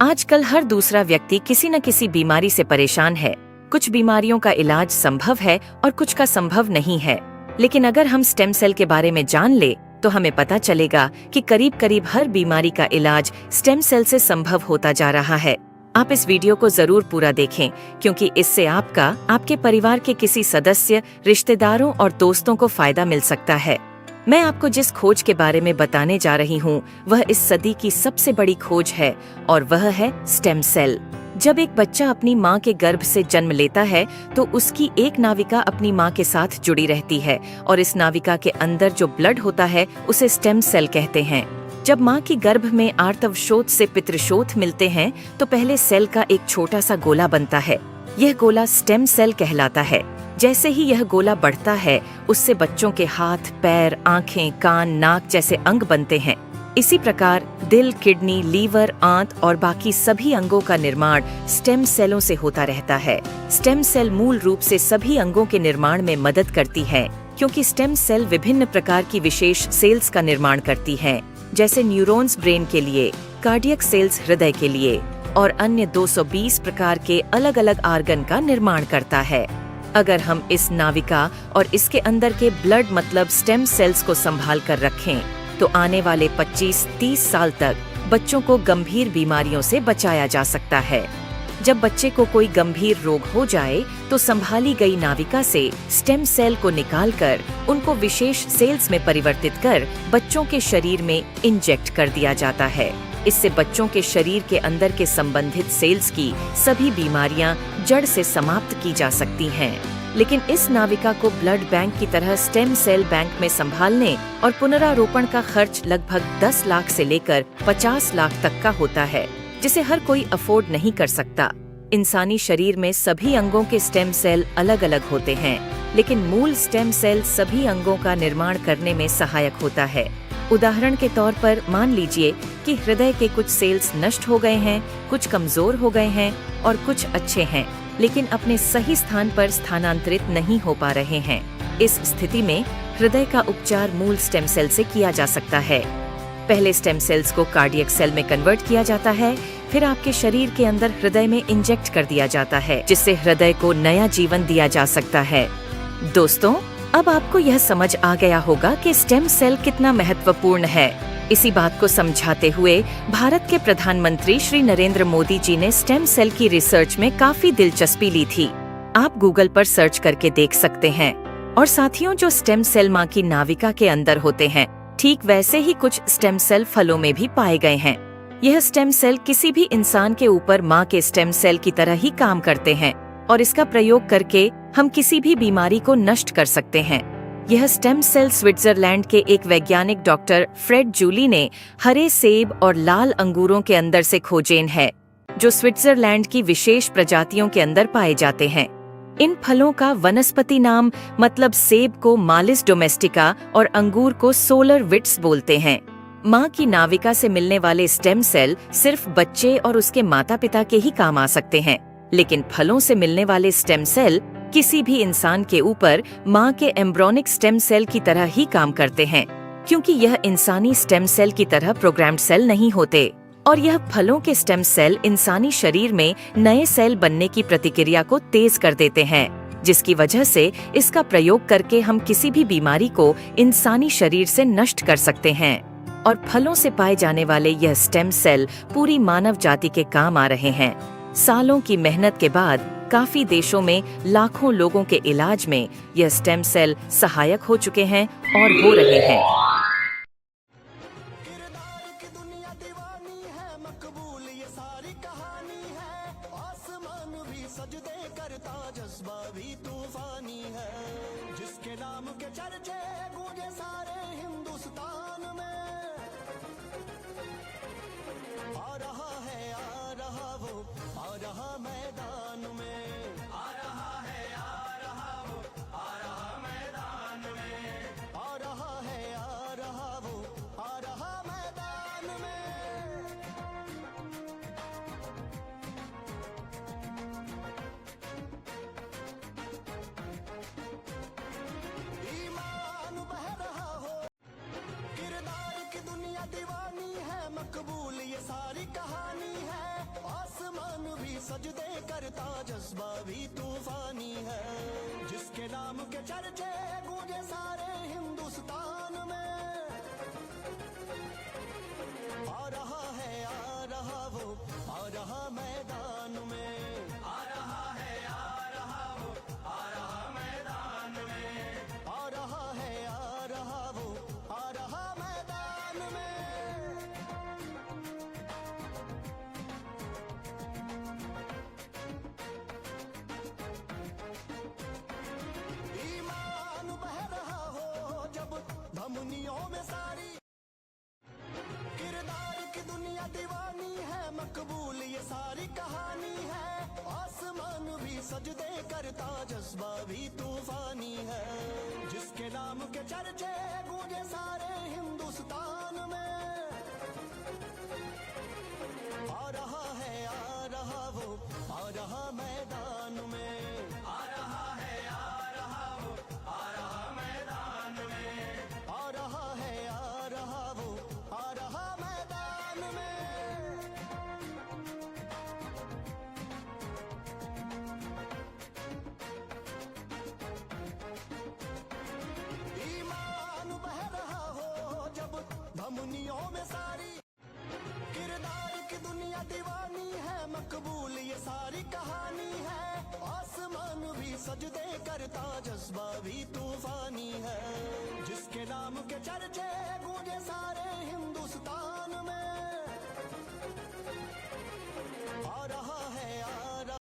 आजकल हर दूसरा व्यक्ति किसी न किसी बीमारी से परेशान है। कुछ बीमारियों का इलाज संभव है और कुछ का संभव नहीं है। लेकिन अगर हम स्टेम सेल के बारे में जान ले तो हमें पता चलेगा कि करीब करीब हर बीमारी का इलाज स्टेम सेल से संभव होता जा रहा है। आप इस वीडियो को जरूर पूरा देखें, क्योंकि इससे आपका, आपके परिवार के किसी सदस्य, रिश्तेदारों और दोस्तों को फायदा मिल सकता है। मैं आपको जिस खोज के बारे में बताने जा रही हूँ वह इस सदी की सबसे बड़ी खोज है, और वह है स्टेम सेल। जब एक बच्चा अपनी माँ के गर्भ से जन्म लेता है तो उसकी एक नाविका अपनी माँ के साथ जुड़ी रहती है, और इस नाविका के अंदर जो ब्लड होता है उसे स्टेम सेल कहते हैं। जब माँ की गर्भ में आर्तवशोथ से पितृशोथ मिलते हैं तो पहले सेल का एक छोटा सा गोला बनता है। यह गोला स्टेम सेल कहलाता है। जैसे ही यह गोला बढ़ता है उससे बच्चों के हाथ, पैर, आंखें, कान, नाक जैसे अंग बनते हैं। इसी प्रकार दिल, किडनी, लीवर, आंत और बाकी सभी अंगों का निर्माण स्टेम सेलों से होता रहता है। स्टेम सेल मूल रूप से सभी अंगों के निर्माण में मदद करती है, क्योंकि स्टेम सेल विभिन्न प्रकार की विशेष सेल्स का निर्माण करती हैं, जैसे न्यूरॉन्स ब्रेन के लिए, कार्डियक सेल्स हृदय के लिए, और अन्य 220 प्रकार के अलग अलग आर्गन का निर्माण करता है। अगर हम इस नाविका और इसके अंदर के ब्लड मतलब स्टेम सेल्स को संभाल कर रखें तो आने वाले 25-30 साल तक बच्चों को गंभीर बीमारियों से बचाया जा सकता है। जब बच्चे को कोई गंभीर रोग हो जाए तो संभाली गई नाविका से स्टेम सेल को निकालकर उनको विशेष सेल्स में परिवर्तित कर बच्चों के शरीर में इंजेक्ट कर दिया जाता है। इससे बच्चों के शरीर के अंदर के संबंधित सेल्स की सभी बीमारियां जड़ से समाप्त की जा सकती हैं। लेकिन इस नाविका को ब्लड बैंक की तरह स्टेम सेल बैंक में संभालने और पुनरारोपण का खर्च लगभग 10 लाख से लेकर 50 लाख तक का होता है, जिसे हर कोई अफोर्ड नहीं कर सकता। इंसानी शरीर में सभी अंगों के स्टेम सेल अलग अलग होते हैं, लेकिन मूल स्टेम सेल सभी अंगों का निर्माण करने में सहायक होता है। उदाहरण के तौर पर मान लीजिए कि हृदय के कुछ सेल्स नष्ट हो गए हैं, कुछ कमजोर हो गए हैं और कुछ अच्छे हैं, लेकिन अपने सही स्थान पर स्थानांतरित नहीं हो पा रहे हैं। इस स्थिति में हृदय का उपचार मूल स्टेम सेल से किया जा सकता है। पहले स्टेम सेल्स को कार्डियक सेल में कन्वर्ट किया जाता है, फिर आपके शरीर के अंदर हृदय में इंजेक्ट कर दिया जाता है, जिससे हृदय को नया जीवन दिया जा सकता है। दोस्तों, अब आपको यह समझ आ गया होगा कि स्टेम सेल कितना महत्वपूर्ण है। इसी बात को समझाते हुए भारत के प्रधानमंत्री श्री नरेंद्र मोदी जी ने स्टेम सेल की रिसर्च में काफी दिलचस्पी ली थी। आप गूगल पर सर्च करके देख सकते हैं। और साथियों, जो स्टेम सेल माँ की नाविका के अंदर होते हैं, ठीक वैसे ही कुछ स्टेम सेल फलों में भी पाए गए हैं। यह स्टेम सेल किसी भी इंसान के ऊपर माँ के स्टेम सेल की तरह ही काम करते हैं, और इसका प्रयोग करके हम किसी भी बीमारी को नष्ट कर सकते हैं। यह स्टेम सेल स्विट्जरलैंड के एक वैज्ञानिक डॉक्टर फ्रेड जूली ने हरे सेब और लाल अंगूरों के अंदर से खोजेन है, जो स्विट्जरलैंड की विशेष प्रजातियों के अंदर पाए जाते हैं। इन फलों का वनस्पति नाम मतलब सेब को मालिस डोमेस्टिका और अंगूर को सोलर विट्स बोलते हैं। माँ की नाविका से मिलने वाले स्टेम सेल सिर्फ बच्चे और उसके माता पिता के ही काम आ सकते हैं, लेकिन फलों से मिलने वाले स्टेम सेल किसी भी इंसान के ऊपर माँ के एम्ब्रोनिक स्टेम सेल की तरह ही काम करते हैं, क्योंकि यह इंसानी स्टेम सेल की तरह प्रोग्राम्ड सेल नहीं होते। और यह फलों के स्टेम सेल इंसानी शरीर में नए सेल बनने की प्रतिक्रिया को तेज कर देते हैं, जिसकी वजह से इसका प्रयोग करके हम किसी भी बीमारी को इंसानी शरीर से नष्ट कर सकते हैं। और फलों से पाए जाने वाले यह स्टेम सेल पूरी मानव जाति के काम आ रहे हैं। सालों की मेहनत के बाद काफी देशों में लाखों लोगों के इलाज में यह स्टेम सेल सहायक हो चुके हैं और हो रहे हैं। जिसके नाम के चर्चे गूंजे सारे हिंदुस्तान में, आ रहा है, आ रहा वो, आ रहा मैदान में, आ रहा है, आ रहा वो, आ रहा मैदान में, आ रहा है, आ रहा वो, आ रहा मैदान में। ईमान बह रहा हो, किरदार मकबूल ये सारी कहानी है, आसमान भी सजदे करता, जज्बा भी तूफानी है। जिसके नाम के चर्चे गूंजे सारे हिंदुस्तान में, आ रहा वो, आ रहा मैदान में, आ रहा है, आ रहा वो, आ रहा मैदान में। आ रहा है, आ रहा वो, आ रहा मैदान में। ईमान बह रहा हो जब धमनियों में सारी, किरदार की दुनिया दीवानी है, मकबूल ये सारी कहानी है, आसमान भी सजदे करता, जज्बा भी तूफानी है। जिसके नाम के चर्चे गूंजे सारे हिंदुस्तान में, आ रहा है, आ रहा वो, आ रहा मैदान में, आ रहा है, आ रहा वो, आ रहा मैदान में। आ रहा है, आ रहा वो, आ रहा मैदान में। ईमान बह रहा हो जब धमनियों में सारी, किरदार की दुनिया दीवानी है, मकबूल ये सारी कहानी है, आसमान भी सजदे करता, जज्बा भी तूफानी है। जिसके नाम के चर्चे गूंजे सारे हिंदुस्तान में,